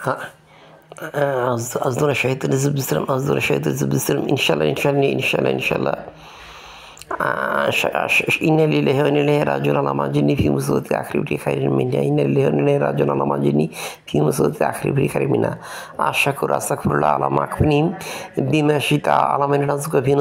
أصدر الشيطان الرجيم بسم الله أصدر الشيطان الرجيم بسم الله إن شاء الله إن شاء الله إن شاء الله إن شاء الله إن لله وإنا إليه راجعون اللهم أجرني في مصيبتي وأخلفني خيرا منها إن لله وإنا إليه راجعون اللهم أجرني في مصيبتي وأخلفني خيرا منها أشكر أستغفر الله على ما أكفني بما شئت على من رزقك في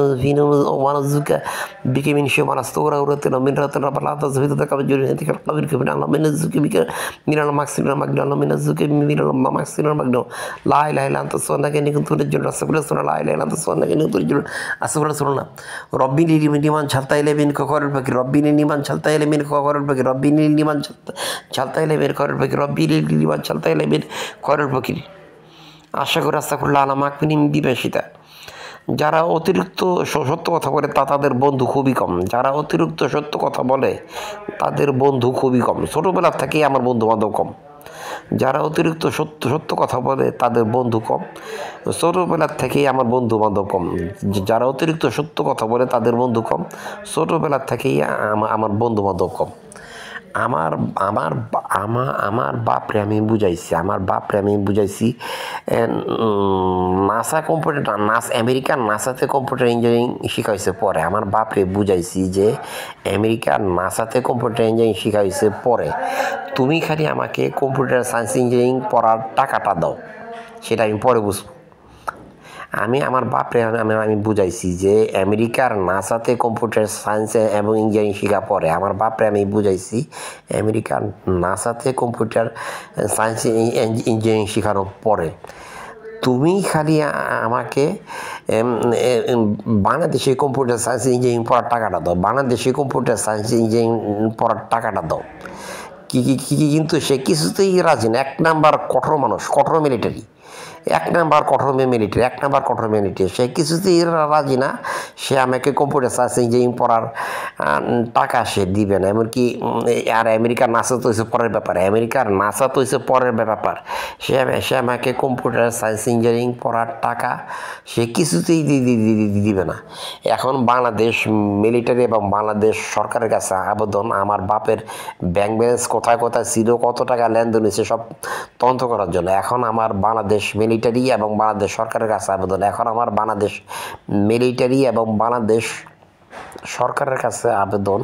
ونرزقك بك من شيء ونستغفر ورتنا من رتنا رب لا تزفيت تكبر هتك القبر كبر الله من رزقك بك من المكسر المقدر الله من رزقك من المكسر المقدر لا إله إلا أنت سبحانك إني كنت رجل أستغفر الله لا إله إلا أنت سبحانك إني كنت رجل أستغفر الله ربي لي من নিমান ছালতা এলে বিন করের পাখি রব্বিনি নিমান ছালতা এলে বিন করের পাখি রব্বিনি নিমান ছালতা এলে বিন করের পাখি রব্বিনি নিমান ছালতা এলে বিন করের পাখি আশা করি আস্তাগফিরুল্লাহ আলা মাকফিনি বিবাসিতা যারা অতিরিক্ত সত্য কথা বলে তাদের বন্ধু খুবই কম যারা অতিরিক্ত সত্য কথা বলে তাদের বন্ধু খুবই কম ছোটবেলা থেকেই আমার বন্ধু বান্ধব কম যারা অতিরিক্ত সত্য কথা বলে তাদের বন্ধু কম ছোটবেলা থেকেই আমার বন্ধু বান্ধব কম যারা অতিরিক্ত সত্য কথা বলে তাদের বন্ধু কম ছোটবেলা থেকেই আমার বন্ধু বান্ধব কম আমার আমার আমার আমার বাপরে আমি বুঝাইছি নাসা কম্পিউটার আমেরিকার নাসাতে কম্পিউটার ইঞ্জিনিয়ারিং শিখাইছে পরে আমার বাপরে বুঝাইছি যে আমেরিকার নাসাতে কম্পিউটার ইঞ্জিনিয়ারিং শিখাইছে পরে তুমি খালি আমাকে কম্পিউটার সায়েন্স ইঞ্জিনিয়ারিং পড়ার টাকাটা দাও সেটা আমি পরে বুঝবো আমি আমার বাপরে আমি বুঝাইছি যে আমেরিকার নাসাতে কম্পিউটার সায়েন্স এবং ইঞ্জিনিয়ারিং শেখা পরে আমার বাপরে আমি বুঝাইছি আমেরিকার নাসাতে কম্পিউটার সায়েন্স ইঞ্জিনিয়ারিং শেখানোর পরে তুমি খালি আমাকে বাংলাদেশে কম্পিউটার সায়েন্স ইঞ্জিনিয়ারিং পড়ার টাকাটা দাও বাংলাদেশে কম্পিউটার সায়েন্স ইঞ্জিনিয়ারিং পড়ার টাকাটা দাও কিন্তু সে কিছুতেই রাজি না এক নাম্বার কঠোর মানুষ কঠোর মিলিটারি এক নাম্বার কঠোর মিলিটারি সে কিছুতেই রাজি না সে আমাকে কম্পিউটার সায়েন্স ইঞ্জিনিয়ারিং পড়ার টাকা সে দিবে না এমনকি আর আমেরিকার নাসা তো হয়েছে পরের ব্যাপার সে আমাকে কম্পিউটার সায়েন্স ইঞ্জিনিয়ারিং পড়ার টাকা সে কিছুতেই দিবে না এখন বাংলাদেশ মিলিটারি এবং বাংলাদেশ সরকারের কাছে আবেদন আমার বাপের ব্যাংক ব্যালেন্স কোথায় ছিল কত টাকা লেনদেন হয়েছে সব তদন্ত করার জন্য এখন আমার বাংলাদেশ মিলিটারি এবং বাংলাদেশ সরকারের কাছে আবেদন এখন আমার বাংলাদেশ মিলিটারি এবং বাংলাদেশ সরকারের কাছে আবেদন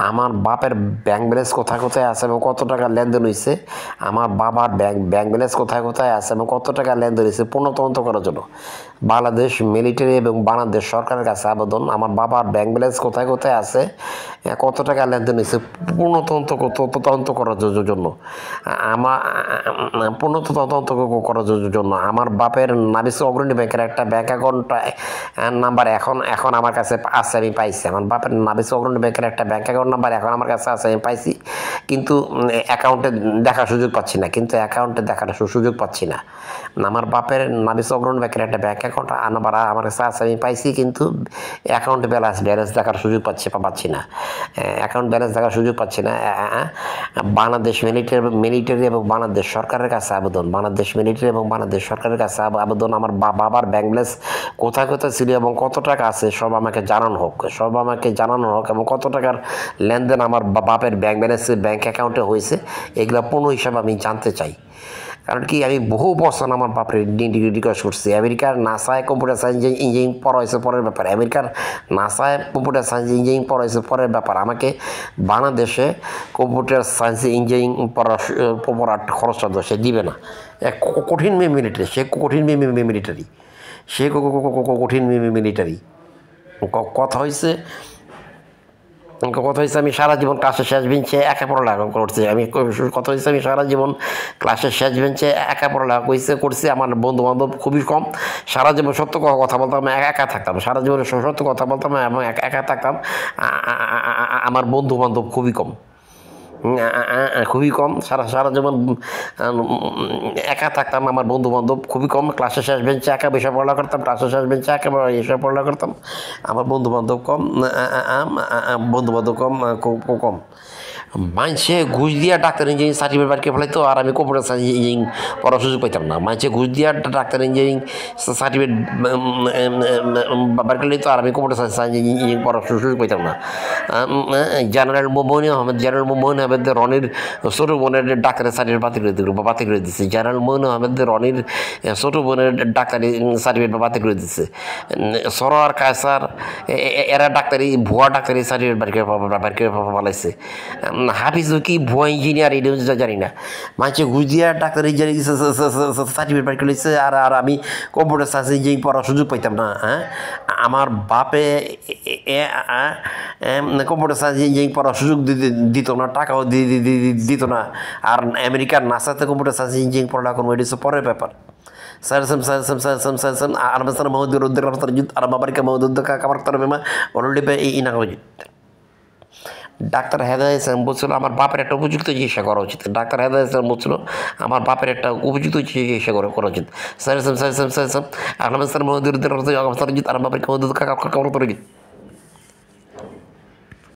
আমার বাপের ব্যাংক ব্যালেন্স কোথায় আছে এবং কত টাকা লেনদেন হয়েছে আমার বাবার ব্যাংক ব্যালেন্স কোথায় আছে এবং কত টাকা লেনদেন হয়েছে পুনঃ তদন্ত করার জন্য বাংলাদেশ মিলিটারি এবং বাংলাদেশ সরকারের কাছে আবেদন আমার বাবার ব্যাংক ব্যালেন্স কোথায় আছে কত টাকা লেনদেন হয়েছে পুনঃ তদন্ত করার জন্য আমার বাপের নাবিস অগ্রণী ব্যাংকের একটা ব্যাংক অ্যাকাউন্ট নাম্বার এখন আমার কাছে আছে আমি পাইছি আমার বাপের নাবিস অগ্রণী ব্যাংকের একটা ব্যাংক অ্যাকাউন্ট নাম্বার এখন আমার কাছে আছে আমি পাইছি কিন্তু অ্যাকাউন্টে দেখার সুযোগ পাচ্ছি না আমার বাপের নাবিস অগ্রণী ব্যাংকের একটা ব্যাংক অ্যাকাউন্ট নাম্বার আমার কাছে আছে আমি পাইছি কিন্তু অ্যাকাউন্টে ব্যালেন্স দেখার সুযোগ পাচ্ছি না অ্যাকাউন্ট ব্যালেন্স দেখার সুযোগ পাচ্ছি না বাংলাদেশ মিলিটারি এবং বাংলাদেশ সরকারের কাছে আবেদন আমার বাবার ব্যাংক ব্যালেন্স কোথায় ছিল এবং কত টাকা আছে সব আমাকে জানানো হোক এবং কত টাকার লেনদেন আমার বাপের ব্যাংক ব্যালেন্সে ব্যাংক অ্যাকাউন্টে হয়েছে এগুলো পুনঃ হিসাবে আমি জানতে চাই কারণ কি আমি বহু বছর আমার বাপরে রিকোয়েস্ট করছি আমেরিকার নাসায় কম্পিউটার সায়েন্স ইঞ্জিনিয়ারিং পড়া হয়েছে পরের ব্যাপার আমাকে বাংলাদেশে কম্পিউটার সায়েন্স ইঞ্জিনিয়ারিং পড়ার খরচটা সে দিবে না কঠিন মিলিটারি কথা হয়েছে আমি সারা জীবন ক্লাসের শেষ বেঞ্চে একা পড়ালেখা করছি করছি আমার বন্ধু বান্ধব খুবই কম সারা জীবন সত্য কথা বলতাম একা থাকতাম এবং একা থাকতাম আমার বন্ধু বান্ধব খুবই কম সারা জীবন একা থাকতাম আমার বন্ধু বান্ধব খুবই কম ক্লাসের শেষ বেঞ্চে একা বসে পড়ালেখা করতাম আমার বন্ধু বান্ধব কম মানুষে ঘুষ দিয়া ডাক্তার ইঞ্জিনিয়ারিং সার্টিফিকেট বাড়িয়ে ফেলাইতো আর আমি কম্পিউটার সায়েন্স ইঞ্জিনিয়ারিং পড়ার সুযোগ পাইতাম না। মানুষে ঘুষ দিয়া ডাক্তার ইঞ্জিনিয়ারিং সার্টিফিকেট বাড়ি ফেলাইতো আর আমি কম্পিউটার সায়েন্স ইঞ্জিনিয়ারিং পড়ার সুযোগ পাইতাম না। জেনারেল মোমিন আহমেদ রনির ছোটো বোনের ডাক্তারের সার্টিফিকেট বাতিল করে দিচ্ছে। জেনারেল মোমিন আহমেদ রনির ছোটো বোনের ডাক্তারি সার্টিফিকেট বাতিল করে দিচ্ছে। সরোয়ার কায়সার এরা ডাক্তারি ভুয়া ডাক্তারি সার্টিফিকেট বাড়ি করে ফেলাইছে। হাফিজ কি ভুয়া ইঞ্জিনিয়ার এটা জানি না। মানুষে ঘুষ দিয়া ডাক্তার ইঞ্জিনিয়ারিং সার্টিফিকেট বাড়ি করে দিচ্ছে আর আমি কম্পিউটার সায়েন্স ইঞ্জিনিয়ারিং পড়ার সুযোগ পাইতাম না। হ্যাঁ, আমার বাপে কম্পিউটার সায়েন্স ইঞ্জিনিয়ারিং পড়ার সুযোগ দিত না, টাকাও দিত না। আর আমেরিকার নাসাতে কম্পিউটার সায়েন্স ইঞ্জিনিয়ারিং পড়ালেখা করবো, এটা হচ্ছে পরের ব্যাপার। Armasana mau dirudder terjut arma barika mau duduk kamar termema already ইনা হয়ে ডাক্তার হেদায়েত ইসলাম বলছিল আমার বাপের একটা উপযুক্ত চিকিৎসা করা উচিত। ডাক্তার হেদায়েত ইসলাম বলছিল আমার বাপের একটা উপযুক্ত চিকিৎসা করা উচিত। স্যার আলহামদুলিল্লাহ আমার বাপের কেমন